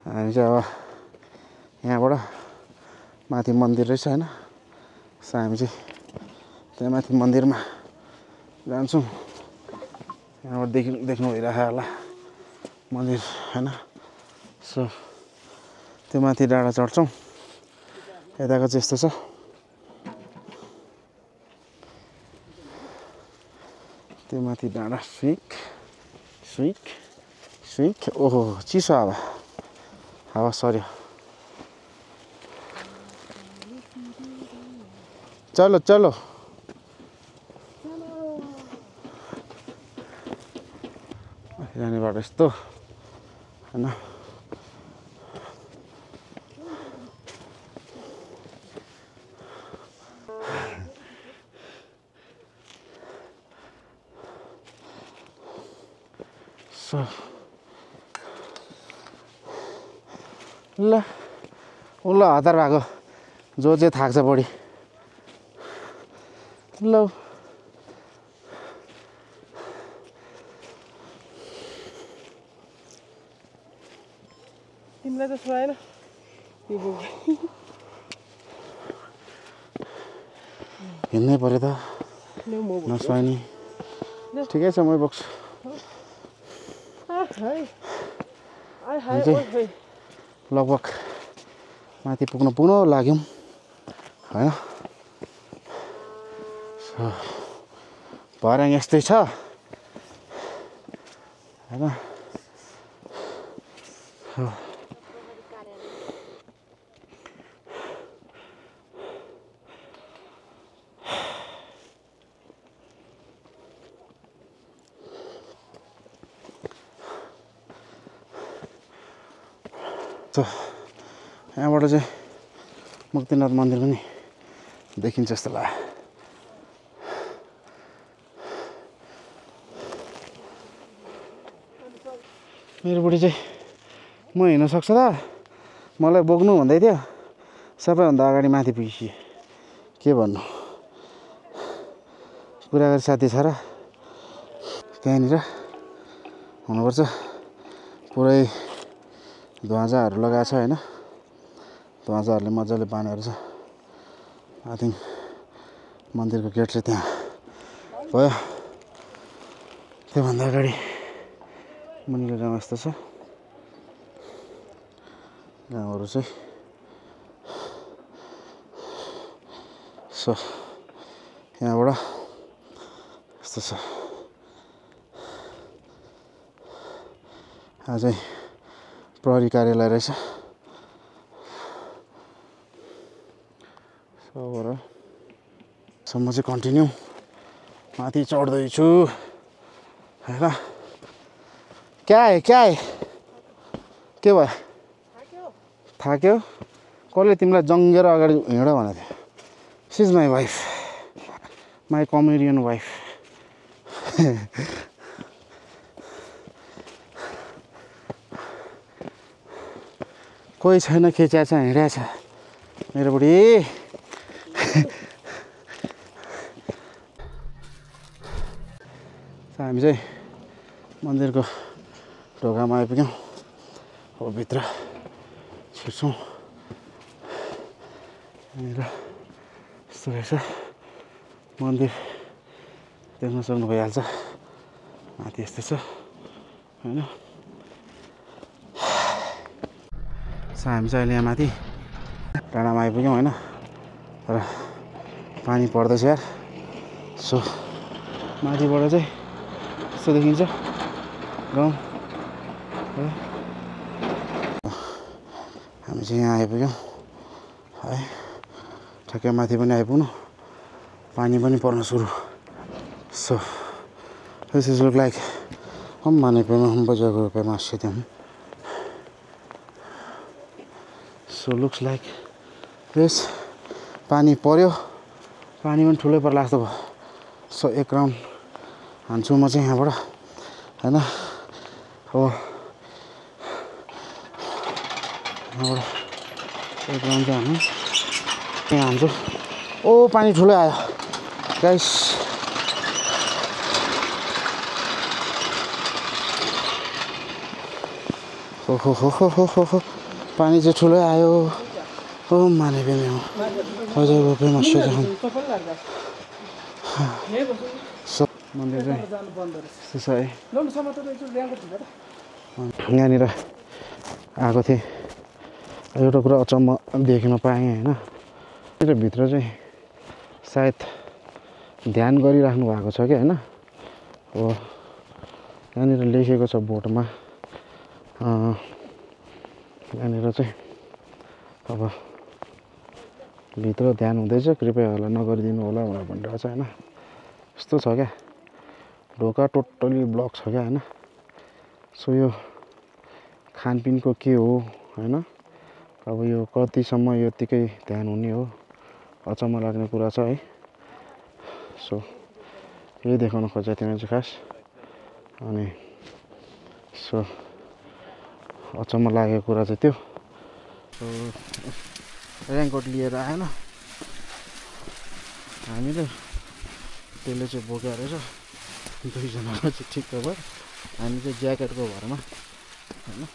हामी चाहिँ अब यहाँबाट माथि मन्दिर रहेछ हैन सो हामी चाहिँ त्यहाँ माथि मन्दिरमा जान्छौँ यहाँबाट देख्नु भइरहेको होला मन्दिर हैन सो त्यो माथि डाँडा चढ्छौँ यताको चाहिँ यस्तो छ त्यो माथि डाँडा स्विक ओहो चिसो हावा सर्यो चलो जाने बाटो यस्तो हैन सो ल हतार भएको जो चाहिँ थाक्छ बढी ल तिमीलाई त सुहाएन हिँड्नै पर्यो त नसुहाइनी ठिकै छ मै बोक्छु लगभग माथि पुग्न लाग्यौँ हैन भर्याङ यस्तै छ हैन यहाँबाट चाहिँ मुक्तिनाथ मन्दिर पनि देखिन्छ जस्तो लाग्यो मेरो बुढी चाहिँ म हिँड्न सक्छ त मलाई बोक्नु भन्दै थियो सबैभन्दा अगाडि माथि पुगिसक्यो के भन्नु कुरा गरी साथी छ र त्यहाँनिर हुनुपर्छ पुरै ध्वजाहरू लगाएको छ हैन ध्वजाहरूले मजाले बानेको छ आई थिंक मन्दिरको गेट चाहिँ त्यहाँ भयो त्योभन्दा अगाडि मुनिको गाउँ यस्तो छ गाउँहरू चाहिँ सो यहाँबाट यस्तो छ आज चाहिँ प्रहरी कार्यालय रहेछ सम्म चाहिँ कन्टिन्यू माथि चढ्दैछु हैन क्या है के भयो थाक्यो कसले तिमीलाई जङ्गेर अगाडि हिँड भनेको थियो she is my wife my comedian wife कोही छैन खिच्या छ हिँड्या छ मेरो बुढी हामी चाहिँ मन्दिरको ढोकामा आइपुग्यौँ अब भित्र छिर्छौँ यहाँनिर यस्तो रहेछ मन्दिर देख्न सक्नु भइहाल्छ माथि यस्तो छ हैन हामी चाहिँ अहिले यहाँ माथि डाँडामा आइपुग्यौँ होइन तर पानी पर्दैछ यार सो माथिबाट चाहिँ यस्तो देखिन्छ गाउँ हामी चाहिँ यहाँ आइपुग्यौँ है ठ्याक्कै माथि पनि आइपुग्नु पानी पनि पर्न सुरु so this is look like हम माने पेमा हम बजाको पेमा स्थित सो लुक्स लाइक दिस पानी पर्यो पानी पनि ठुलै पर्ला जस्तो भयो सो एक राउन्ड हान्छु म चाहिँ यहाँबाट हैन अब यहाँबाट एक राउन्ड चाहिँ हामी यहाँ हान्छु ओ पानी ठुलै आयो गाइस हो पानी चाहिँ ठुलै आयो हो माने बेमे हो हजुर रुपे मस्यो जहाँ मन्दिर चाहिँ त्यस्तो है यहाँनिर आएको थिएँ एउटा कुरा अचम्म देख्न पाएँ होइन यता भित्र चाहिँ सायद ध्यान गरिराख्नु भएको छ क्या होइन हो यहाँनिर लेखेको छ बोर्डमा यहाँनिर चाहिँ अब भित्र ध्यान हुँदैछ कृपया होला नगरिदिनु होला भनेर भनिरहेको छ होइन यस्तो छ क्या ढोका टोटली ब्लक छ क्या होइन सो यो खानपिनको के हो होइन अब यो कतिसम्म यतिकै ध्यान हुने हो अचम्म लाग्ने कुरा छ है सो यही देखाउन खोजेको थिएँ मैले चाहिँ खास अनि सो अचम्म लागेको कुरा चाहिँ त्यो रेनकोट लिएर आएन हामीले त्यसले चाहिँ बोकेको रहेछ दुईजनाको चाहिँ ठिक्क भयो हामी चाहिँ ज्याकेटको भरमा होइन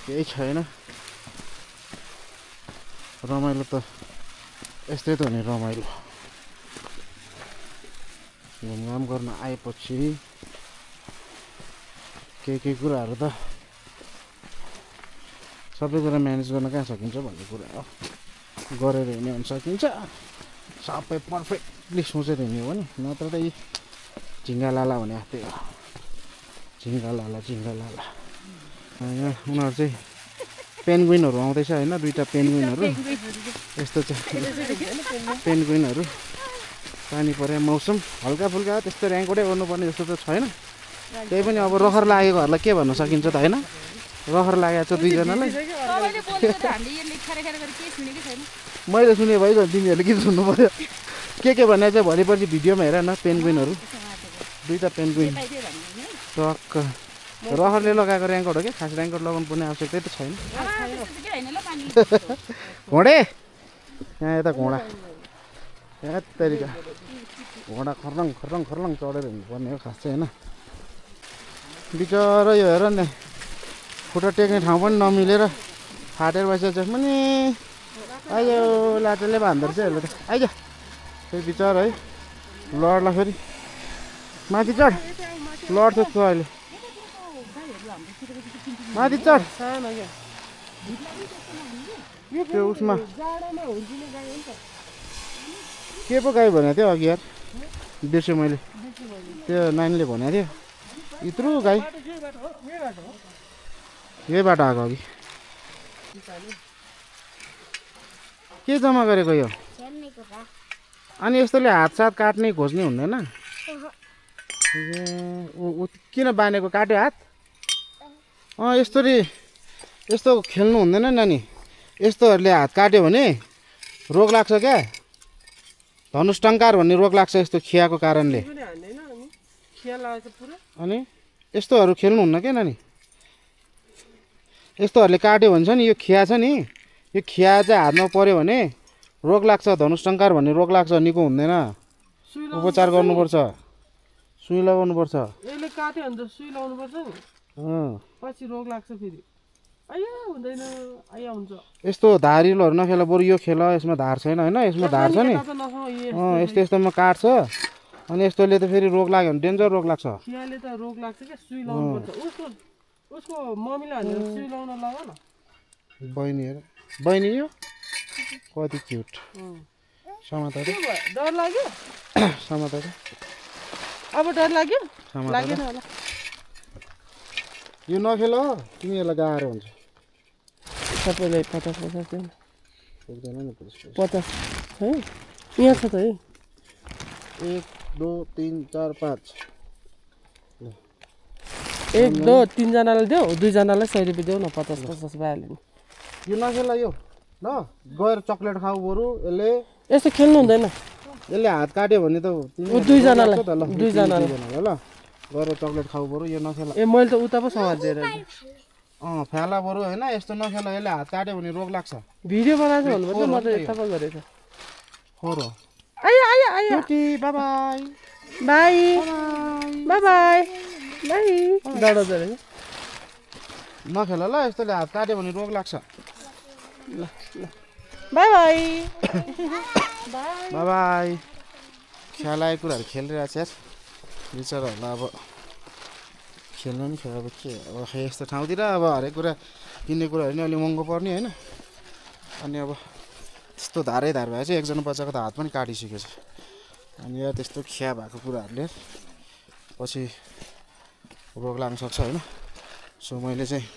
केही छैन रमाइलो त यस्तै त हो नि रमाइलो घुमघाम गर्न आएपछि केही कुराहरू त सबै कुरा म्यानेज गर्न कहाँ सकिन्छ भन्ने कुरा हो गरेर हिँड्यो भने सकिन्छ सबै पर्फेक्टली सोचेर हिँड्यो भने नत्र त यी झिङ्गा लाला भने त्यही हो झिङ्गा लाला यहाँ उनीहरू चाहिँ पेन्गुइनहरू आउँदैछ होइन दुईवटा पेन्गुइनहरू यस्तो चाहिँ पेन्गुइनहरू पानी परे मौसम हल्का फुल्का त्यस्तो ऱ्याङ्कोटै गर्नुपर्ने जस्तो त छैन त्यही पनि अब रहर लागेकोहरूलाई के भन्न सकिन्छ त होइन रहर लागेको छ दुईजनालाई मैले सुने भइगयो तिमीहरूले के सुन्नु पर्यो के भने चाहिँ भोलिपर्सि भिडियोमा हेर न पेन्गुइनहरू दुईवटा पेन्गुइन टक्क रहरले लगाएको ऱ्याङ्कोट हो क्या खास ऱ्याङ्कोट लगाउनु पर्ने आवश्यकता त छैन घोडे यहाँ यता घोडा यहाँ तरिका घोडा खर्लङ चढेर हिँड्नुपर्ने हो खास चाहिँ होइन बिचरा यो हेर नि खुट्टा टेक्ने ठाउँ पनि नमिलेर फाटेर बसेको छ पनि आयो लाटोले भान्दो रहेछ हेर्नु त आइज फेरि बिचरा है लड्ला फेरि माथि चढ लड्छ तँ अहिले माथि चढ त्यो उसमा के पो गाई भनेको थियो अघि यार बिर्सेँ मैले त्यो नानीले भनेको थियो यत्रो गाई यही बाटो आएको अघि के जम्मा गरेको यो अनि यस्तोले हातसात काट्ने खोज्ने हुँदैन किन बानेको काट्यो हात यस्तो खेल्नु हुँदैन नानी यस्तोहरूले हात काट्यो भने रोग लाग्छ क्या धनुष्टङ्कार भन्ने रोग लाग्छ यस्तो खियाको कारणले अनि यस्तोहरू खेल्नुहुन्न क्या नानी यस्तोहरूले काट्यो भने छ नि यो खिया छ नि यो खिया चाहिँ हातमा पर्यो भने रोग लाग्छ धनुष्टङ्कार भन्ने रोग लाग्छ निको हुँदैन उपचार गर्नुपर्छ सुई लगाउनुपर्छ यसले काट्यो भने त सुई लगाउनुपर्छ नि पछि रोग लाग्छ फेरि आया हुँदैन आया हुन्छ यस्तो धारिलोहरू नखेल बरु यो खेल यसमा धार छैन होइन यसमा धार छ नि यस्तोमा काट्छ अनि यस्तोले त फेरि रोग लाग्यो भने डेन्जर रोग लाग्छ खियाले त रोग लाग्छ क्या सुई लगाउनुपर्छ उसको मम्मीले भनेर सुई लगाउन लगा न बहिनी यो कति क्युट समाता डर लाग्यो समाता अब डर लाग्यो लागेन होला यो नखेल हो तिमीहरूलाई गाह्रो हुन्छ सबैलाई 50 दिनु पुग्दैन नि 50 है यहाँ छ त है 1 2 3 4 5 1 2 3 जनालाई देऊ 2 जनालाई 100 रुपैयाँ देऊ न 50 भइहाल्यो नि यो नखेल यो ल गएर चक्लेट खाऊ बरु यसले यस्तो खेल्नु हुँदैन यसले हात काट्यो भने त तिमी 2 जनालाई ल गएर चक्लेट खाऊ बरु यो नखेल ए मैले त उता पो समाज दिएर फ्याला बरु हैन यस्तो नखेल यसले हात काट्यो भने रोग लाग्छ भिडियो बनाएको भन्नु पर्छ म त यता पो गरेछ होरो आया आया आया बाइ बाइ बाइ बाइ बाइ डाडो जरे नखेल ल यस्तोले हात काट्यो भने रोग लाग्छ ल ल बाई बाई बाई बाई खेलाएको कुराहरू खेलिरहेको छ यार बिचराहरूलाई अब खेल्नु नि खेल अब के अब यस्तो ठाउँतिर अब हरेक कुरा किन्ने कुराहरू नि अलिक महँगो पर्ने होइन अनि अब त्यस्तो धारै धार भए चाहिँ एकजना बच्चाको त हात पनि काटिसकेको छ अनि यार त्यस्तो खिया भएको कुराहरूले पछि रोग लाग्न सक्छ होइन सो मैले चाहिँ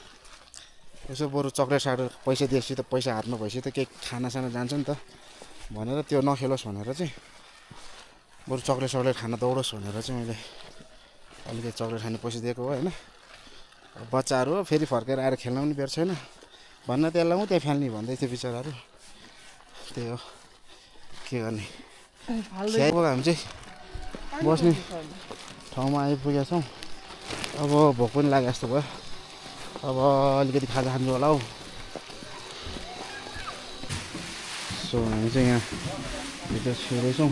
यसो बरु चक्लेट साक्लेट पैसा दिएपछि त पैसा हातमा भएपछि त केही खानासाना जान्छ नि त भनेर त्यो नखेलोस् भनेर चाहिँ बरु चक्लेट सक्लेट खान दौडोस् भनेर चाहिँ मैले अलिकति चक्लेट खाने पैसा दिएको हो होइन बच्चाहरू हो फेरि फर्केर आएर खेल्न पनि बेर छैन भन्न त्यसलाई म त्यहाँ फाल्ने भन्दै थियो बिचराहरू त्यही हो के गर्ने हामी चाहिँ बस्ने ठाउँमा आइपुगेका छौँ अब भोक पनि लागे जस्तो भयो अब अलिकति खाजा खानु होला हौ सो हामी चाहिँ यहाँ भित्र छिर्दैछौँ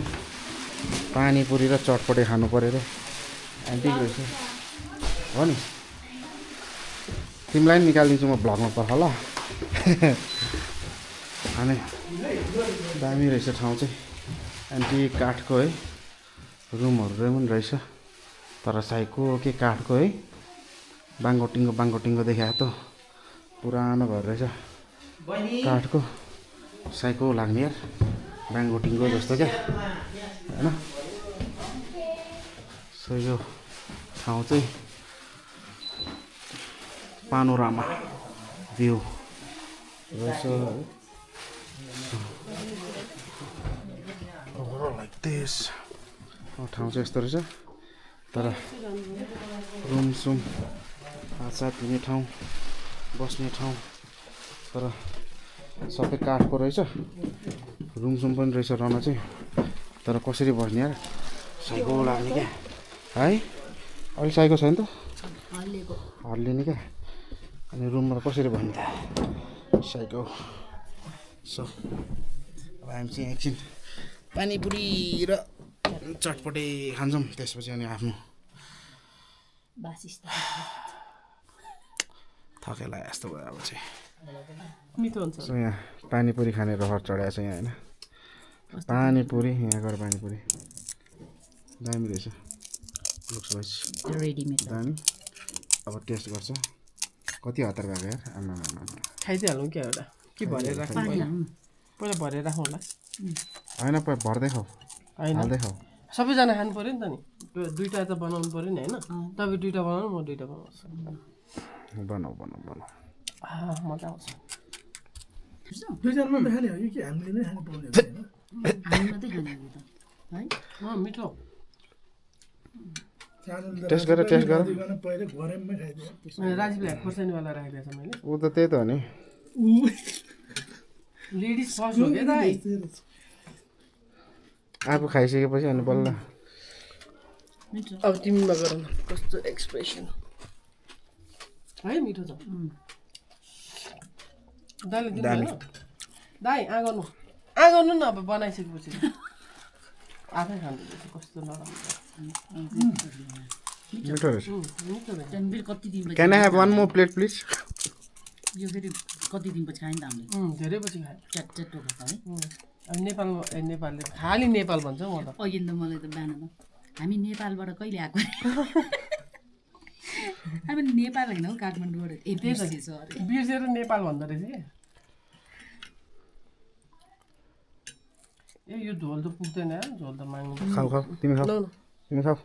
पानीपुरी र चटपटे खानु पऱ्यो अरे एन्टिक रहेछ हो नि तिमीलाई पनि निकालिदिन्छु म भ्लगमा पर्ख ल अनि दामी रहेछ ठाउँ चाहिँ एन्टिक काठको है रुमहरू पनि रहेछ तर साइको के काठको है बाङ्गोटिङ्गो देखाएको त पुरानो घर रहेछ काठको साइको लाग्ने यार बाङ्गोटिङ्गो जस्तो क्या होइन सो यो ठाउँ चाहिँ पानोरामा भ्यू रहेछ लाइक दिस ठाउँ चाहिँ यस्तो रहेछ तर रुमसुम हातसात हुने ठाउँ बस्ने ठाउँ तर सबै काठको रहेछ रुमसुम पनि रहेछ रहन चाहिँ तर कसरी बस्ने यार साइको लाग्ने क्या है अहिले साइको छैन त हल्लिने क्या अनि रुममा कसरी बस्ने त साइको सो अब हामी चाहिँ एकछिन पानीपुरी र चटपटे खान्छौँ त्यसपछि अनि आफ्नो थकेला यस्तो भयो अब चाहिँ मिठो हुन्छ सो यहाँ पानीपुरी खाने रहर चढाएको छ यहाँ होइन पानीपुरी यहाँको पानीपुरी दामी रहेछ लुक्स वाइज रेडिमेड दामी अब टेस्ट गर्छ कति हतार भएको यार आमा खाइदिइहालौँ क्या एउटा के भरेर राख्नु पहिला भरेर राखौँ होला होइन भर्दै खाऊ होइन हाल्दै खाऊ सबैजना खानु पऱ्यो नि त नि दुइटा त बनाउनु पऱ्यो नि होइन तपाईँ दुइटा बनाउनु म दुइटा बनाउँछु बनाऊ मजा आउँछ दुईजनामा खाने हो कि हामीले नै खानु पाउने मिठो टेस्ट गर पहिला घरमै खाइदियो राजीवले खोर्सानीवाला राखिदिएछ मैले ऊ त त्यही त हो नि लेडिज फर्स्ट हो क्या दाइ आफू खाइसकेपछि अनि बल्ल अब तिमीमा गर न कस्तो एक्सप्रेसन है मिठो छ दाइले दिनु दाइ आगोनु न अब बनाइसकेपछि आफै खाँदैछ कस्तो नराम्रो मिठो रहेछ मिठो रहेछ कति दिन can I have one more plate please यो फेरि कति दिनपछि खायो नि त हामीले धेरै पछि खायो च्याट टोका है अब नेपालमा नेपालले खालि नेपाल भन्छ म त अघि त मलाई त बिहान त हामी नेपालबाट कहिले आएको हामी नेपाल होइन हौ काठमाडौँबाट बिर्सेर नेपाल भन्दो रहेछ कि यो झोल त पुग्दैन झोल त माग्नु खाऊ तिमी खाऊ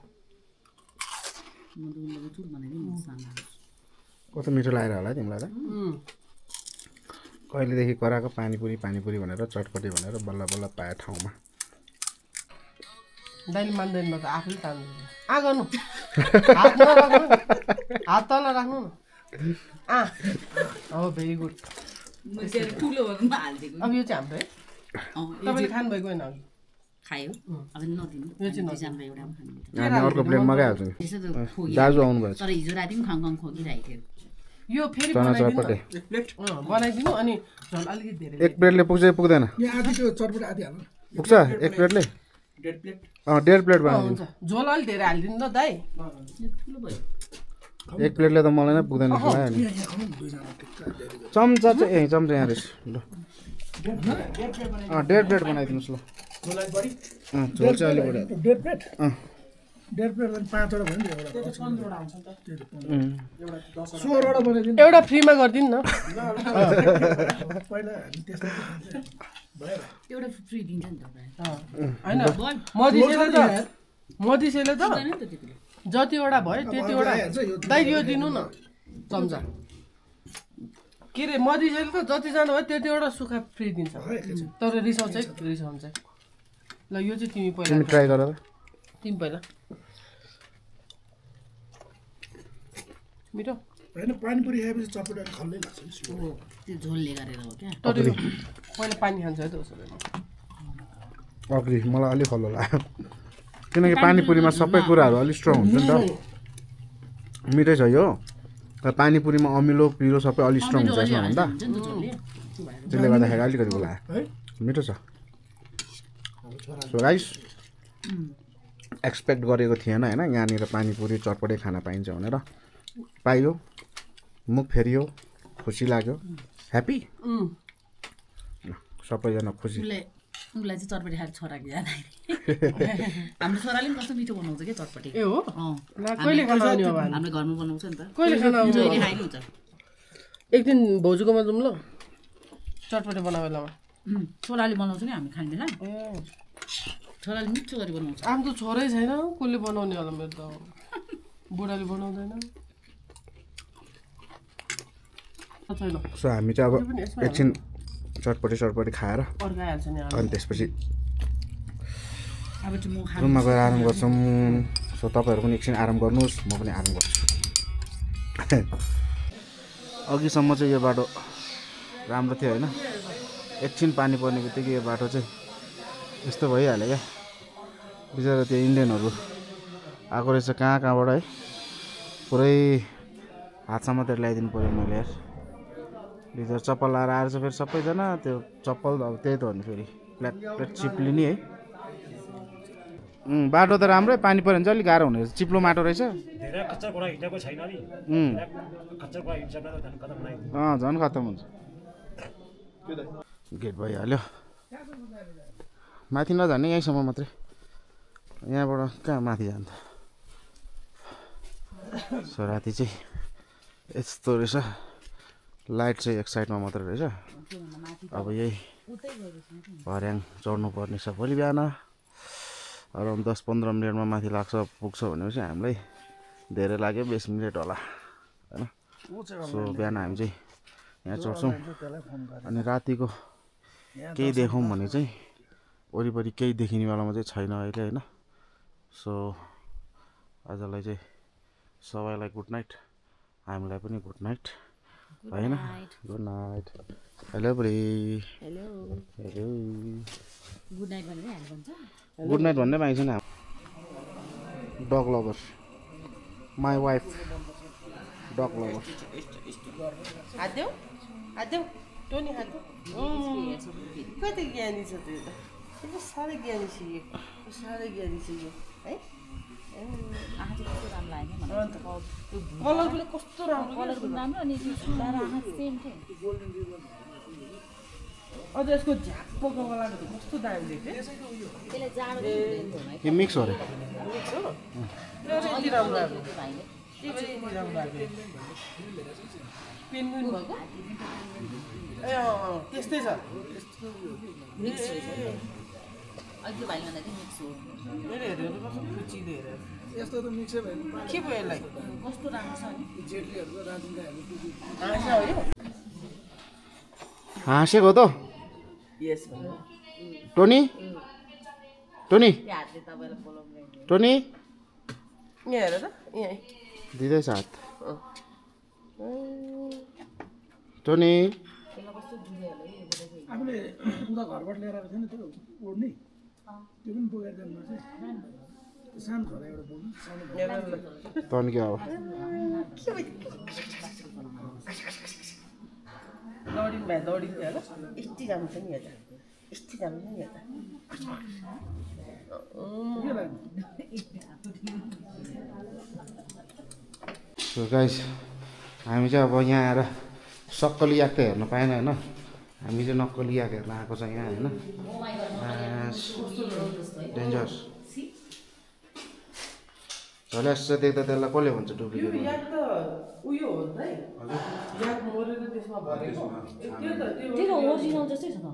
कस्तो मिठो लागेर होला तिमीलाई त कहिलेदेखि कराएको पानीपुरी भनेर चटपटी भनेर बल्ल बल्ल पायो ठाउँमा दाइले मान्दैन त आफैले तान्नु गर्नु हात तल राख्नु न हो भेरी गुड अब यो चाहिँ हाम्रो है तपाईँले खानुभएको होइन अघि खायो अब नदिनु यो चाहिँ हामी अर्को प्लेट मगाइहाल्छौँ दाजु आउनुभएछ तर हिजो राति पनि खङ खोकिरहेको थियो यो फेरि चना चटपटे बनाइदिनु अनि झोल अलिकति धेरै एक प्लेटले पुग्छ पुग्दैन यहाँ आधी त्यो चटपट आधी हाल्नु पुग्छ एक प्लेटले डेढ प्लेट बनाइदिनु हुन्छ झोल अलिक धेरै हालिदिनु ल दाइ ठुलो भयो एक प्लेटले त मलाई नै पुग्दैन खायो नि यहाँ खाउँ न दुईजना ठिक्क धेरै चम्चा चाहिँ चम्चा यहाँ रहेछ ल 1.5 प्लेट बनाइदिनुहोस् ल झोल चाहिँ अलिक बढी 1.5 प्लेट 1.5 प्लेट भने 5 वटा भयो नि एउटा 16 वटा बनाइदिनु एउटा फ्रीमा गरिदिनु न पहिला हामी त्यसमा भयो एउटा फ्री दिन्छ नि तपाईँ होइन मधिसेले त जतिवटा भयो त्यतिवटा दाइ यो दिनु न चम्चा के अरे मधिसेले त जतिजना भयो त्यतिवटा सुक्खा फ्री दिन्छ तर रिसाउँछ ल यो चाहिँ तिमी पहिला ट्राई गर तिमी पहिला मिठो होइन पानीपुरी खाएपछि चटपटी खल्लै लाग्छ त्यो झोलले गरेर हो क्या तर यो पहिला पानी खान्छ है त उसो भए अग्री मलाई अलिक खल्लो लाग्यो किनकि पानीपुरीमा सबै कुराहरू अलिक स्ट्रङ हुन्छ नि त मिठै छ यो तर पानीपुरीमा अमिलो पिरो सबै अलिक स्ट्रङ हुन्छ यसमा भन्दा त्यसले गर्दाखेरि अलिकति लाग्यो है मिठो छ सो गाइस एक्सपेक्ट गरेको थिएन होइन यहाँनिर पानीपुरी चटपटे खाना पाइन्छ भनेर पाइयो मुख फेरियो खुसी लाग्यो ह्याप्पी सबैजना खुसी उसलाई चाहिँ चटपटी खाएर छोराको याद आयो हाम्रो छोराले पनि कस्तो मिठो बनाउँछ क्या चटपटी ए हो कहिले खाना आउने अब हाम्रो घरमा बनाउँछ नि त कहिले खाना आउने जहिले खाइनुहुन्छ एक दिन भाउजूकोमा जाउँ ल चटपटे बनाएको बेलामा छोराले बनाउँछ नि हामी खाँदैन छोराले मिठो गरी बनाउँछ आम त छोरै छैन कसले बनाउने होला मेरो त बुढाले बनाउँदैन छैन सो हामी चाहिँ अब एकछिन चटपटी खाएर अर्काइहाल्छ नि अनि त्यसपछि अब चाहिँ म खानु रुममा गएर आराम गर्छौँ सो तपाईँहरू पनि एकछिन आराम गर्नुहोस् म पनि आराम गर्छु अघिसम्म चाहिँ यो बाटो राम्रो थियो होइन एकछिन पानी पर्ने बित्तिकै यो बाटो चाहिँ यस्तो भइहाल्यो क्या बिचरा त्यो इन्डियनहरू आएको रहेछ कहाँबाट है पुरै हातसम्म त्यो ल्याइदिनु पऱ्यो मैले यार बिचरा चप्पल लाएर आएर चाहिँ फेरि सबैजना त्यो चप्पल अब त्यही त हो नि फेरि प्लेट चिप्लिने है बाटो त राम्रै पानी पऱ्यो भने चाहिँ अलिक गाह्रो हुने रहेछ चिप्लो माटो रहेछ झन् खत्तम हुन्छ गेट भइहाल्यो माथि नजाने यहीँसम्म मात्रै यहाँबाट कहाँ माथि जान्छ सो राति चाहिँ यस्तो रहेछ लाइट चाहिँ एक साइडमा मात्रै रहेछ अब यही भर्याङ चढ्नु पर्ने छ भोलि बिहान अराउन्ड 10-15 मिनटमा माथि लाग्छ पुग्छ भनेपछि हामीलाई धेरै लाग्यो 20 मिनट होला होइन सो बिहान हामी चाहिँ यहाँ चढ्छौँ अनि रातिको केही देखौँ भने चाहिँ वरिपरि केही देखिनेवालामा चाहिँ छैन अहिले होइन सो आजलाई चाहिँ सबैलाई गुड नाइट हामीलाई पनि गुड नाइट होइन गुड नाइट हेलो बुढी हेलो हेलो गुड नाइट भनेर हामी भन्छ गुड नाइट भन्दै पाइन्छ नि dog lover my wife dog lover हात देऊ टोनी हात कति ज्ञानी छ त्यो त साह्रै ज्ञानी छ है कलर पनि कस्तो राम्रो अझ यसको झाप्पोको वालाको त कस्तो दामी देख्थ्यो यो मिक्स हो अरे यति राम्रो लाग्यो पेन्गुइन भएको ए त्यस्तै छ अघि भाइ भन्दा चाहिँ मिक्स हो मेरो हेरेर कस्तो खुचिलो हेरेर यस्तो त मिक्सै भयो के भयो यसलाई कस्तो राम्रो छ नि जेटलीहरूको राजनकाहरू हाँसा हो यो हाँसेको त यस टोनी टोनी हातले तपाईँलाई बोलाउनु टोनी यहाँ हेर त यहाँ दिँदैछ हात टोनी आफूले उता घरबाट लिएर आएको थियो नि त्यो ओढ्ने त्यो पनि बोकेर जानु पर्छ सानो छोरा एउटा बोल्नु सानो तन्क्यो अब दौडिनु भयो दौडिन्थ्यो होला यति राम्रो छ नि यता यति राम्रो छ नि यता सो गाइस हामी चाहिँ अब यहाँ आएर सक्कली याक त हेर्न पाएन होइन हामी चाहिँ नक्कली याक हेर्न आएको छ यहाँ होइन डेन्जरस झल्यास चाहिँ देख्दा त्यसलाई कसले भन्छ डुप्लिकेट याक त उयो हो नि याक मरेर त्यसमा भरेको त्यो त त्यो ओरिजिनल जस्तै छ त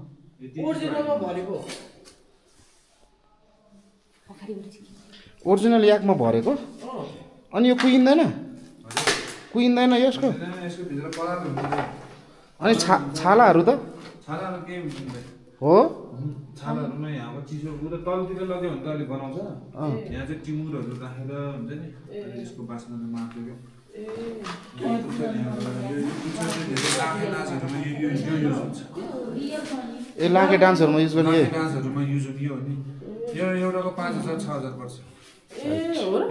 ओरिजिनलमा भरेको ओरिजिनल याकमा भरेको अनि यो कुहिँदैन यसको अनि छालाहरू त छालाहरू केही हुँदैन हो छालाहरूमा यहाँको चिसो उता तलतिर लग्यो भने त अलिक गनाउँछ यहाँ चाहिँ टिमुरहरू राखेर हुन्छ नि यसको बास्नाले मार्छ ए लाखे डान्सहरूमा युज गर्ने डान्सहरूमा युज हुने हो नि यो एउटाको 5,000 6,000 पर्छ यो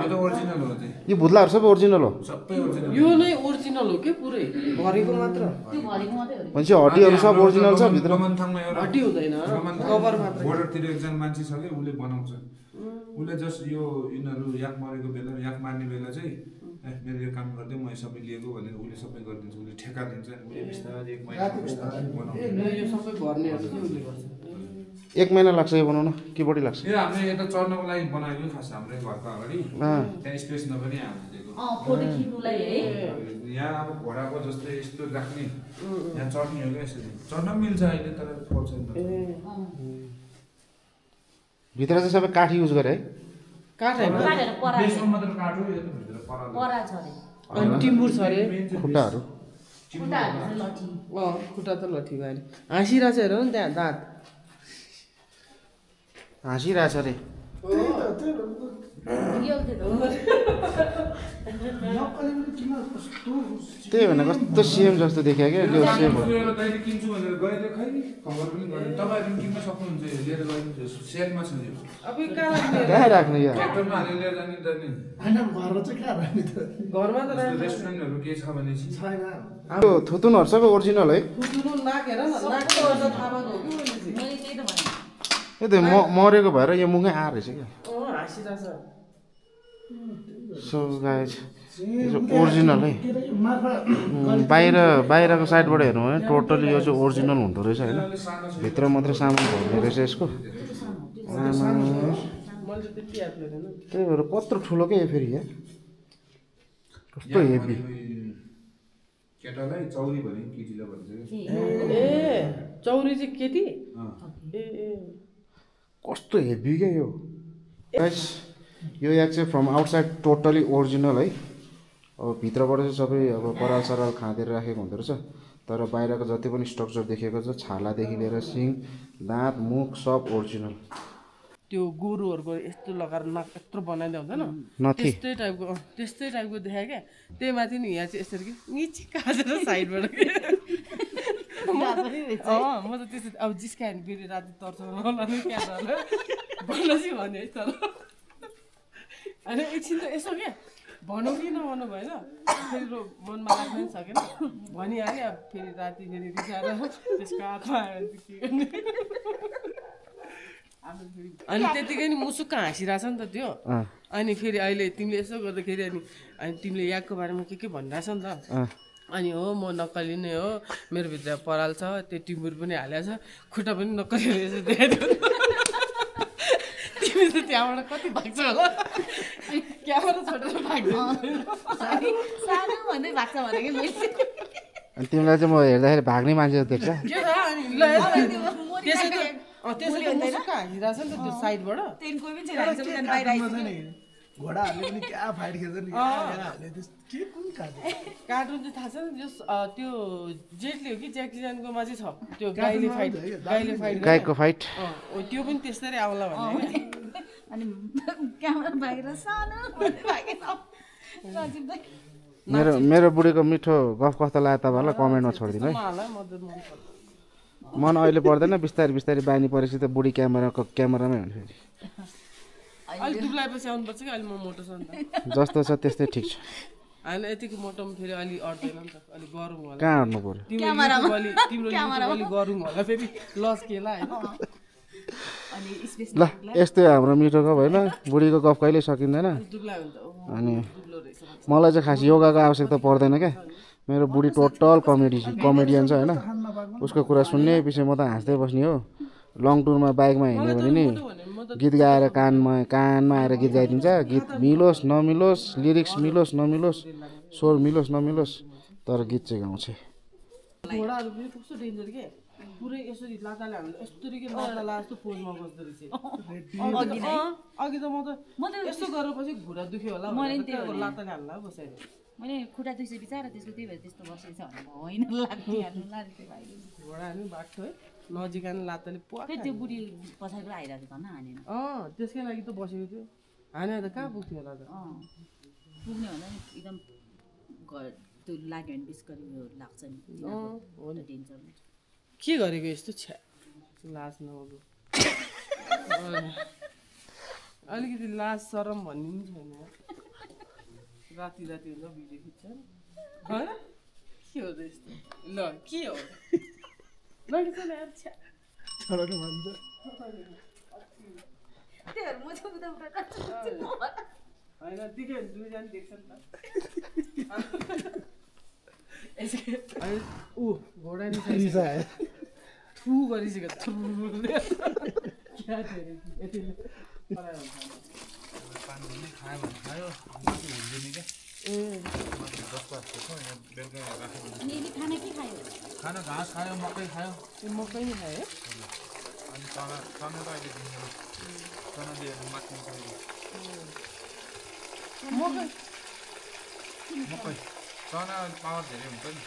त ओरिजिनल हो चाहिँ यो भुत्लाहरू सबै ओरिजिनल हो सबै ओरिजिनल यो नै ओरिजिनल हो के पुरै भरेको मात्र भनेपछि हड्डीहरू सब ओरिजिनल छ भित्र गमनथाङमा एउटा हड्डी हुँदैन कभर मात्र बोर्डरतिर एकजना मान्छे छ कि उसले बनाउँछ उसले जस्ट यो यिनीहरू याक मरेको बेला याक मार्ने बेला चाहिँ मेरो यो काम गर्दै म सबै लिएको भनेर उसले सबै गरिदिन्छ उसले ठेका दिन्छ उसले बिस्तारै 1 महिना बिस्तारै बनाउँछ यो सबै भर्नेहरू चाहिँ उसले गर्छ 1 महिना लाग्छ यो बनाउन के बढी लाग्छ यो हामीले यता चढ्नको लागि बनाएको खास हाम्रो घरको अगाडि त्यहाँ स्पेस नभनी हामीले दिएको फोटो खिच्नुलाई है यहाँ अब घोडाको जस्तै यस्तो राख्ने यहाँ चढ्ने हो क्या यसरी चढ्न मिल्छ अहिले तर पर्छ भित्र चाहिँ सबै काठ युज गरे है काठ हैन बेसमा मात्र काठ हो यो त भित्र परा छ रे अनि टिम्बुर छ रे खुट्टाहरू खुट्टा त लठी भयो नि हाँसिरहेछ हेर नि त्यहाँ दाँत हाँसिरहेछ अरे त्यही भने कस्तो सेम जस्तो देखियो क्या त्यो सेम हो दाइले किन्छु भनेर गएर खै खबर पनि गरेन तपाईँहरू पनि किन्न सक्नुहुन्छ लिएर गइदिनु सेलमा छ यो अब यो कहाँ कहाँ राख्नु यो ट्र्याक्टरमा हालेर लिएर जाने त नि होइन घरमा चाहिँ कहाँ राख्ने त घरमा त रेस्टुरेन्टहरू के छ भने छैन त्यो थुतुनहरू सबै ओरिजिनल है फुटुनु नाक हेर न नाकको अझ थाहा भएको हो कि मैले मैले त्यही त भने यो त मरेको भएर यो मुखै आएर रहेछ क्या हाँसिरहेछ सो गाइस यो ओरिजिनल है बाहिरको साइडबाट हेर्नु भने टोटली यो चाहिँ ओरिजिनल हुँदो रहेछ होइन भित्र मात्रै सामान भर्ने रहेछ यसको त्यही भएर कत्रो ठुलो क्या यो फेरि यहाँ कस्तो हेभी केटालाई चौरी भने केटीलाई भन्छ ए चौरी चाहिँ केटी ए कस्तो हेभी क्या यो गाइस यो याक चाहिँ फ्रम आउटसाइड टोटली ओरिजिनल है अब भित्रबाट चाहिँ सबै अब पराल सराल खाँदेर राखेको हुँदो रहेछ तर बाहिरको जति पनि स्ट्रक्चर देखेको छ छालादेखि लिएर सिङ दाँत मुख सब ओरिजिनल त्यो गोरुहरूको यस्तो लगाएर नाक यत्रो बनाइदियो हुँदैन नथी त्यस्तै टाइपको देखायो क्या त्यही माथि नि यहाँ चाहिँ यसरी कि निची काटेर साइडबाट म त त्यस्तो अब जिस्कायो भने फेरि राति तर्साउनु होला नि क्या भन्न चाहिँ भने है तर होइन एकछिन त यसो क्या भनौँ कि नभनौँ भएन फेरि मनमा राख्न पनि सकेन भनिहालेँ अब फेरि राति फेरि रिसाएर त्यसको हातमा आयो भने के गर्ने अनि त्यतिकै नि मुसुक्क हाँसिरहेछ नि त त्यो अनि फेरि अहिले तिमीले यसो गर्दाखेरि अनि तिमीले याकको बारेमा के भनिरहेछ नि त अनि हो म नक्कली नै हो मेरो भित्र पराल छ त्यो टिम्बुर पनि हालेको छ खुट्टा पनि नक्कली रहेछ देखाइदियो तिमी त त्यहाँबाट कति भाग्छ होला क्यामेरा छोडेर सानो भन्दै भाग्छ भनेको मैले अनि तिमीलाई चाहिँ म हेर्दाखेरि भाग्ने मान्छे देख्छ त्यसरी मुसुक्क हाँसिरहेछ नि त त्यो साइडबाट त्यहाँदेखि कोही पनि छैन हामी सबैजना बाहिर आइपुग्यो नि घोडाहरूले पनि क्या फाइट खेल्छ नि हाल्ने के कुन कार्टुन चाहिँ थाहा छ नि त्यो जेटले हो कि ज्याकी चानको चाहिँ छ त्यो गाईले फाइट गाईको फाइट त्यो पनि त्यस्तै आउला भन्ने अनि क्यामेरा बाहिर सानो मेरो बुढीको मिठो गफ कस्तो लाग्यो तपाईँहरूलाई कमेन्टमा छोडिदिनु है मन अहिले पर्दैन बिस्तारै बिस्तारै बानी परेपछि त बुढी क्यामेरामै हुन्छ फेरि अहिले दुब्लाएपछि आउनुपर्छ कि अहिले म मोटो छ नि त जस्तो छ त्यस्तै ठिक छ होइन यतिको मोटोमा फेरि अलि अट्दैन नि त अलिक गरौँ होला कहाँ अट्नु पर्यो तिम्रो अलि गरौँ होला फेरि लस केला होइन अनि स्पेस ल यस्तै हाम्रो मिठो गफ होइन बुढीको गफ कहिल्यै सकिँदैन दुब्ला हुन्छ अनि दुब्लो रहेछ मलाई चाहिँ खास योगाको आवश्यकता पर्दैन क्या मेरो बुढी टोटल कमेडियन छ होइन उसको कुरा सुन्ने पछि म त हाँस्दै बस्ने हो लङ टुरमा बाइकमा हिँड्यो भने नि गीत गाएर कानमा आएर गीत गाइदिन्छ गीत मिलोस् नमिलोस् लिरिक्स मिलोस् नमिलोस् स्वर मिलोस् नमिलोस् तर गीत चाहिँ गाउँछ घोडाहरू पनि कस्तो डेन्जर के पुरै यसरी लाताले हामीले यस्तरी के लाता जस्तो पोजमा बस्दो रहेछ अघि त म त यस्तो गरेपछि घुँडा दुख्यो होला लाताले हाल्ला बसाइदियो मैले खुट्टा दुख्छ बिचारा त्यसको त्यही भएर त्यस्तो बसेको छ भने होइन लाग्थ्यो भाइ घोडा पनि बाटो है नजिक लाताले फेरि त्यो बुढी पछाडिबाट आइरहेको थियो भन्न हानेन त्यसकै लागि त बसेको थियो हाने त कहाँ पुग्थ्यो होला त पुग्ने भन्दा नि एकदम घर त्यो लाग्यो भने बिस गरी लाग्छ नि हो नि डेन्जर के गरेको यस्तो छ्या लाज नआउनु अलिकति लाज शरम भन्ने पनि छैन राति राति हुन्छ भिडियो खिच्छ होइन के हो त यस्तो ल के हो लडिसक्यो यार छ्या छोराले भन्छ होइन दिदी दुईजना देख्छ नि त ऊ घोडा नि थु गरिसक्यो खाना घाँस खायो मकै खायो मकै नि खायो अनि चना त अहिले दिँदैन चना दिएर माथि मकै चना पावर धेरै हुन्छ नि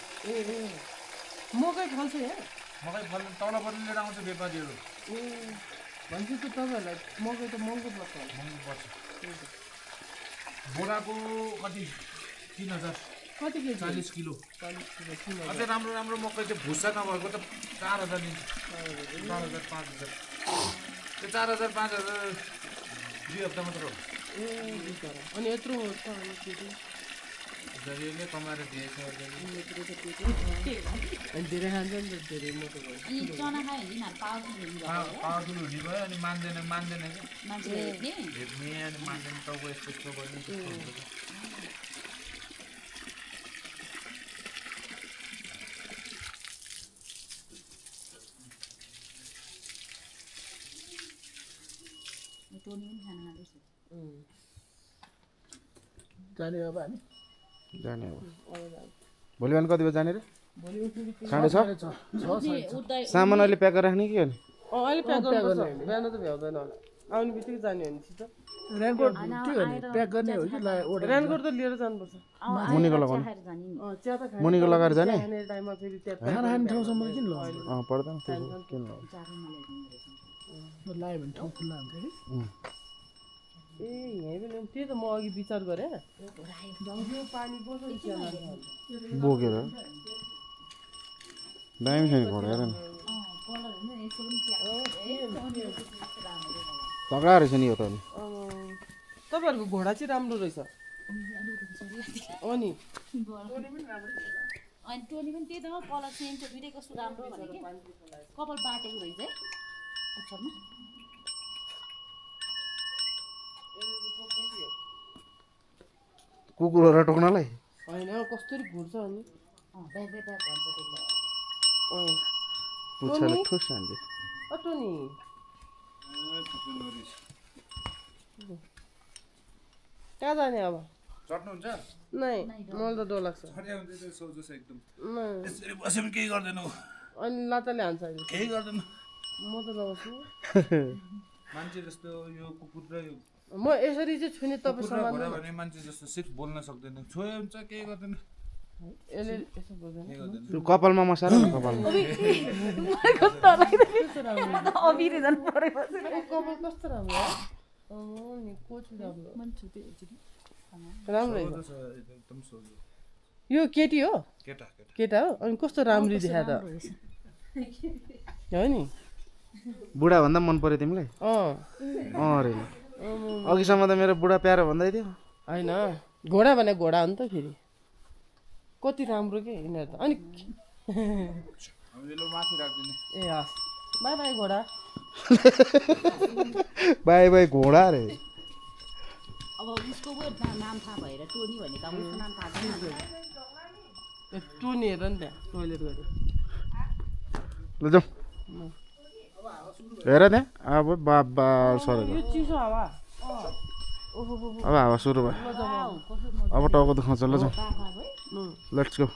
मकै फल्छ यहाँ मकै फल्नु तलबाट लिएर आउँछ व्यापारीहरू भनेपछि त तपाईँहरूलाई मकै त महँगो पर्छ महँगो पर्छ बोराको कति 3000 कति केजी 40 किलो 40 किलो अझै राम्रो राम्रो मकै त्यो भुस्सा नभएको त 4000 दिन्छ 4000 5000 त्यो 4000 5000 2 हप्ता मात्र हो अनि यत्रो जरिले कमाएर दिएछ अनि धेरै खान्छ नि त धेरै मोटो भयो चना खायो भने पावरफुल हुने भयो अनि मान्दैन कि मान्छे भेट्ने अनि मान्दैन टाउको यस्तो गर्ने टोनी पनि खाना खाँदैछ जाने अब हामी जाने अब भोलि बिहान कति बजी जाने रे 6:30 सामान अहिले प्याक गरेर राख्ने कि अनि अहिले प्याक गर्नुपर्छ बिहान त भ्याउँदैन होला आउने बित्तिकै जाने हो नि छिटो रेनकोट के गर्ने प्याक गर्ने हो कि रेनकोट त लिएर जानुपर्छ मुनिको लगाउनु चिया त खाने मुनिको लगाएर जाने टाइममा फेरि खाना खाने ठाउँसम्म किन पर्दैन किन लगायो भने ठाउँ खुल्ला हुन्छ कि ए यहीँ पनि त्यही त म अघि विचार गरेँ पानी बोकेर दामी छ नि घोडा हेर न तगडा रहेछ नि यो त तपाईँहरूको घोडा चाहिँ राम्रो रहेछ अनि टोनी पनि त्यही त कलर सेम छ दुइटै कस्तो राम्रो भने कि कपाल बाटेको रहेछ है पुच्छरमा कुकुरहरू टोक्नलाई होइन कसरी घुर्छ अनि पुच्छाले ठुस हान्छ टोनी कहाँ जाने अब चट्नुहुन्छ नै मलाई त डर लाग्छ खड्या हुन्छ त्यो सोझो छ एकदम नै यसरी बस्यो भने केही गर्दैनौ अनि लाताले हान्छ अहिले केही गर्दैन म त नबस्नु मान्छे जस्तो यो कुकुर र यो म यसरी चाहिँ छुने तपाईँ सामान घोडा भने मान्छे जस्तो सिर्फ बोल्न सक्दैन छोयो हुन्छ केही गर्दैन यसले यसो गर्दैन केही गर्दैन त्यो कपालमा मसाला न कपालमा कपाल कस्तो राम्रो नि कोची राम्रो राम्रो सोझो छ एकदम सोझो यो केटी हो केटा केटा हो अनि कस्तो राम्री देखा त हो नि बुढा भन्दा मन पर्यो तिमीलाई अरे अघिसम्म त मेरो बुढा प्यारो भन्दै थियो होइन घोडा भने घोडा हो नि त फेरि कति राम्रो के यिनीहरू त अनि माथि राख्दिनु ए हस् बाई बाई घोडा बाई बाई घोडा रे अब उसको पो नाम थाहा भएर टोनी भनेको अब उसको नाम थाहा छैन टोनी हेर नि त्यहाँ टोइलेट गऱ्यो ल जाउँ हेर त्यहाँ अब बाबा सर यो चिसो हावा अब हावा सुरु भयो अब टाउको दुखाउँछ ल जाउँ लेट्स गो